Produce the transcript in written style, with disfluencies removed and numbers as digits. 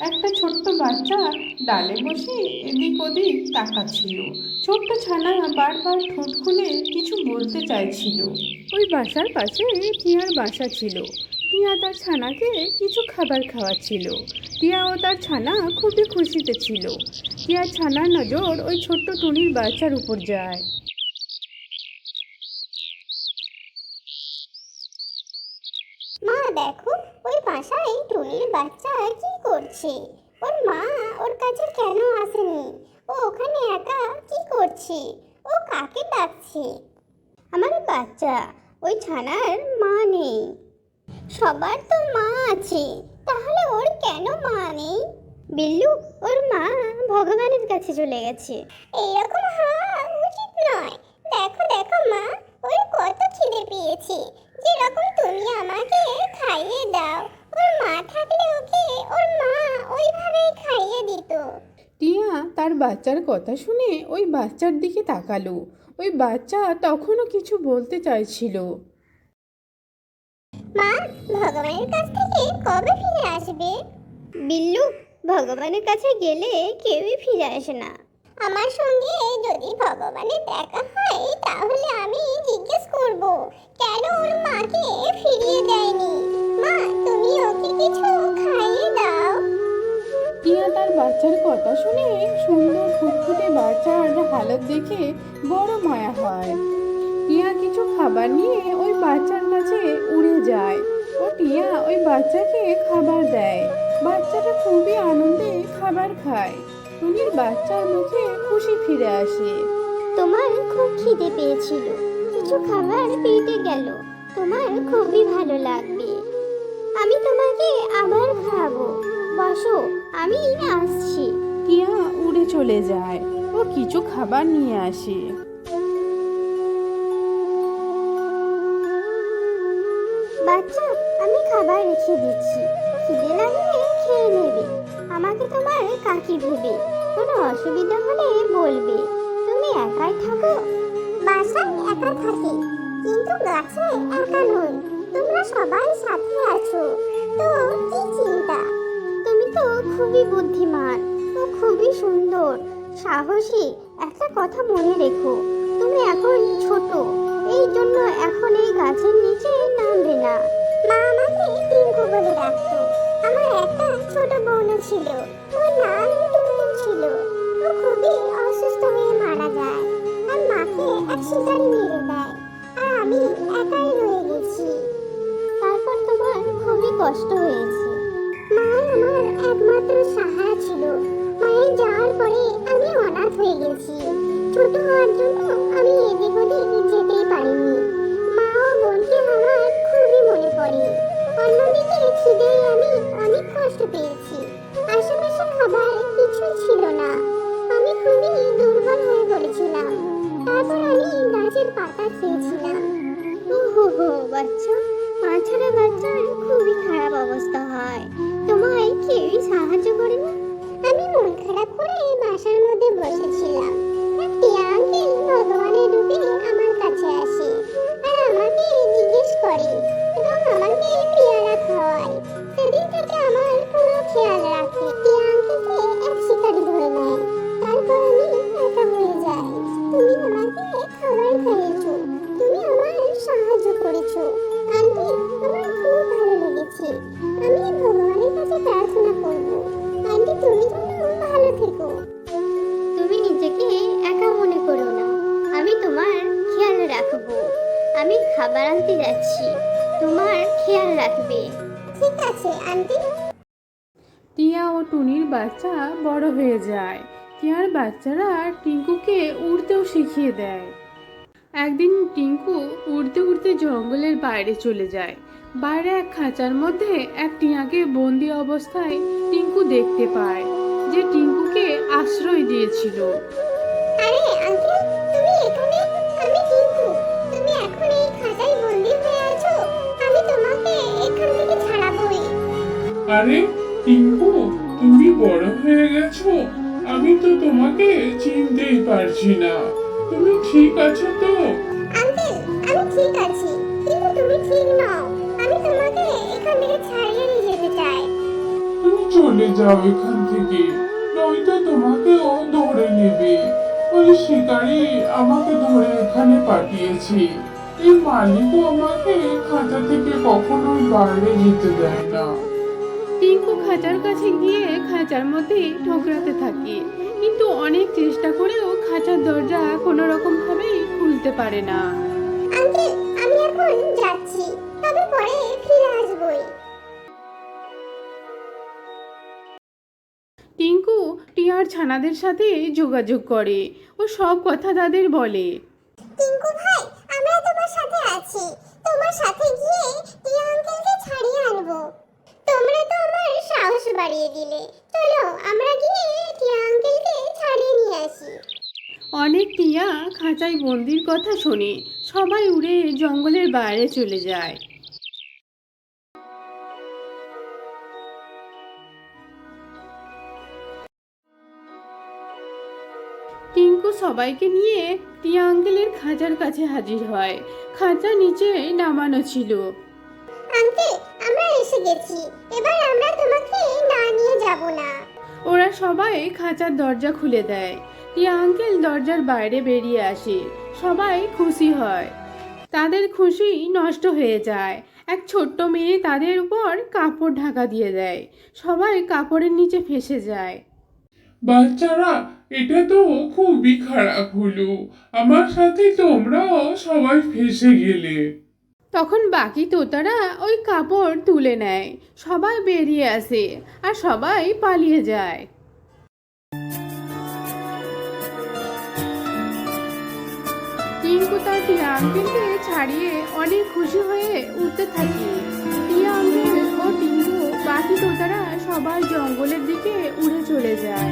একটা ছোট্ট বাচ্চা ডালে বসে এদিক ওদিক তাকাচ্ছিল। ছোট্ট ছানা বারবার ঠোঁট খুলে কিছু বলতে চাইছিল। ওই বাসার পাশে টিয়ার বাসা ছিল। টিয়া তার ছানাকে কিছু খাবার খাওয়াচ্ছিল। টিয়া ও তার ছানা খুবই খুশিতে ছিল। টিয়ার ছানার নজর ওই ছোট্ট টুনির বাচ্চার উপর যায়। মা দেখো, ওই বাসায় টুনির বাচ্চা কি করছে। ওর মা ওর কাছে কেন আসেনি? ও ওখানে একা কি করছে? ও কাকে ডাকছে? আমার বাচ্চা, ওই ছানার মা নেই। সবার তো মা আছে, তাহলে ওর কেন মা নেই? বিল্লু, ওর মা ভগবানের কাছে চলে গেছে। এইরকম হওয়া উচিত নয়। দেখো দেখো মা, ওর কত খিদে পেয়েছে। যেরকম তুমি আমাকে খাইয়ে দাও, ওর মা থাকলে ওকে ওর মা ওইভাবেই খাইয়ে দিত। টিয়া তার বাচ্চার কথা শুনে ওই বাচ্চার দিকে তাকালো। ওই বাচ্চা তখনও কিছু বলতে চাইছিল। মা, ভগবানের কাছ থেকে কবে ফিরে আসবে? বিল্লু, ভগবানের কাছে গেলে কেউই ফিরে আসে না। আমার সঙ্গে যদি ভগবানের দেখা হয় তাহলে আমি জিজ্ঞেস করব কেন ওর মাকে ফিরিয়ে দেয়নি। মা, তুমি ওকে কিছু খাইয়ে দাও। টিয়া তার বাচ্চার কথা শুনে সুন্দর ফুটফুটে বাচ্চার হালত দেখে বড় মায়া হয়। টিয়া কিছু খাবার নিয়ে ওই বাচ্চার কাছে উড়ে যায়। ও টিয়া ওই বাচ্চাকে খাবার দেয়। বাচ্চাটা খুবই আনন্দে খাবার খায়। টুনির বাচ্চার মুখে খুশি ফিরে আসে। তোমার খুব খিদে পেয়েছিল, কিছু খাবার পেটে গেল। তোমার খুবই ভালো লাগবে। আমি তোমাকে আবার খাবো। বসো, আমি আসছি। টিয়া উড়ে চলে যায়। ও কিছু খাবার নিয়ে আসে। বাচ্চা, আমি খাবার রেখে দিচ্ছি, খিদে লাগলে খেয়ে নেবে। আমাকে তোমার কাকি ভেবে কোনো অসুবিধা হলে বলবে। তুমি একাই থাকো? বাসায় একা থাকি, কিন্তু গাছে একা নই। তোমরা সবাই সাথে আছো, তো কি চিন্তা? তুমি তো খুবই বুদ্ধিমান ও খুবই সুন্দর, সাহসী। একটা কথা মনে রেখো, তুমি এখন ছোট, এই জন্য এখন এই গাছের নিচে নামবে না। মা আমাকে টিঙ্কু বলে ডাকতো। আমার একটা ছোট বোনও ছিল, ওর নাম টুনটুন ছিল। ও খুবই অসুস্থ হয়ে মারা যায়, আর মাকে এক শিকারি মেরে দেয়, আর আমি একাই রয়ে গেছি। তারপর তোমার খুবই কষ্ট হয়েছে। মা আমার একমাত্র সাহারা ছিল। মায়ের যাওয়ার পরে আমি অনাথ হয়ে গেছি। ছোট হওয়ার জন্য আমি এদিক ওদিক যেতেই পারিনি। মা ও বোনকে আমার খুবই মনে পড়ে। অন্যদিকে খিদেই আমি অনেক কষ্ট পেয়েছি। আশেপাশে খাবার কিছুই ছিল না। আমি খুবই দুর্বল হয়ে পড়েছিলাম। তারপর আমি গাছের পাতা খেয়েছিলাম। ও হো হো বাচ্চা, মা ছাড়া বাচ্চার খুবই খারাপ অবস্থা হয়। তোমায় কেউই সাহায্য করেনি। আমি মন খারাপ করে বাসার মধ্যে বসেছিলাম। আর টিয়া আঙ্কেল ভগবানের রূপে আমার কাছে আসে, আর আমাকে জিজ্ঞেস করে এবং আমাকে পেয়ারা খাওয়ায়। সেদিন থেকে আমার পুরো খেয়াল রাখে। টিয়া আঙ্কেলকে এক শিকারি ধরে নেয়। তারপর আমি একা হয়ে যাই। তুমি আমাকে খাবার খাইয়েছো, তুমি আমার সাহায্য করেছো। আন্টি, আমার খুব ভালো লেগেছে। আমি ভগবানের কাছে প্রার্থনা করব, আন্টি তুমি যেন ভালো থেকো। তুমি নিজেকে একা মনে করো না, আমি তোমার খেয়াল রাখবো। আমি খাবার আনতে যাচ্ছি, তোমার খেয়াল রাখবে। ঠিক আছে আন্টি। টিয়া ও টুনির বাচ্চা বড় হয়ে যায়। টিয়ার বাচ্চারা টিঙ্কুকে উড়তেও শিখিয়ে দেয়। একদিন টিঙ্কু উড়তে উড়তে জঙ্গলের বাইরে চলে যায়। বাইরে এক খাঁচার মধ্যে এক টিয়াকে বন্দি অবস্থায় টিঙ্কু দেখতে পায়, যে টিঙ্কুকে আশ্রয় দিয়েছিল। আরে আঙ্কেল, তুমি এখানে? আমি টিঙ্কু। তুমি এখন এই খাঁচায় বন্দি হয়ে আছো। আমি তোমাকে এখান থেকে ছাড়াবোই। আরে টিঙ্কু, তুমি বড় হয়ে গেছো। আমি তো তোমাকে চিনতেই পারছি না। তুমি ঠিক আছো তো? আঙ্কেল, আমি ঠিক আছি, কিন্তু তুমি ঠিক নও। আমি তোমাকে এখান থেকে ছাড়িয়ে নিয়ে যেতে চাই। তুমি চলে চলে যাও এখান থেকে, নয়তো তোমাকেও ধরে নেবে। ওই শিকারী আমাকে ধরে এখানে পাঠিয়েছে। এই মালিকও আমাকে খাঁচা থেকে কখনোই বাইরে যেতে দেয় না। টিঙ্কু খাঁচার কাছে গিয়ে খাঁচার মধ্যে ঠোকরাতে থাকে, কিন্তু অনেক চেষ্টা করেও খাঁচার দরজা কোনো রকম ভাবেই খুলতে পারে না। আঙ্কেল, আমি এখন যাচ্ছি, তবে পরে ফিরে আসবই। টিঙ্কু টিয়ার ছানাদের সাথে যোগাযোগ করে ও সব কথা তাদের বলে। টিঙ্কু ভাই, আমরা তোমার সাথে আছি। তোমার সাথে গিয়ে টিয়া আঙ্কেলকে ছাড়িয়ে আনবো। তোমরা তো আমার সাহস বাড়িয়ে দিলে। চলো আমরা গিয়ে টিয়া আঙ্কেলকে ছাড়িয়ে নিয়ে আসি। অনেক টিয়া খাঁচায় বন্দির কথা শোনে, সবাই উড়ে জঙ্গলের বাইরে চলে যায়। টিঙ্কু সবাইকে নিয়ে টিয়া আঙ্কেলের খাঁচার কাছে হাজির হয়। খাঁচা নিচে নামানো ছিল। আঙ্কেল, আমরা এসে গেছি। এবার আমরা তোমাকে না নিয়ে যাব না। ওরা সবাই খাঁচার দরজা খুলে দেয়। টিয়া আঙ্কেল দরজার বাইরে বেরিয়ে আসে। সবাই খুশি হয়। তাদের খুশি নষ্ট হয়ে যায়। এক ছোট্ট মেয়ে তাদের উপর কাপড় ঢাকা দিয়ে দেয়। সবাই কাপড়ের নিচে ফেঁসে যায়। বাচ্চারা, এটা তো খুবই খারাপ হলো। আমার সাথে তোমরাও সবাই ফেঁসে গেলে। তখন বাকি তোতারা ওই কাপড় তুলে নেয়। সবাই বেরিয়ে আসে আর সবাই পালিয়ে যায়। টিঙ্কু তার টিয়া আঙ্কেলকে ছাড়িয়ে অনেক খুশি হয়ে উঠতে থাকে। টিয়া আঙ্কেল ও টিঙ্কু বাকি তোতারা সবাই জঙ্গলের দিকে উড়ে চলে যায়।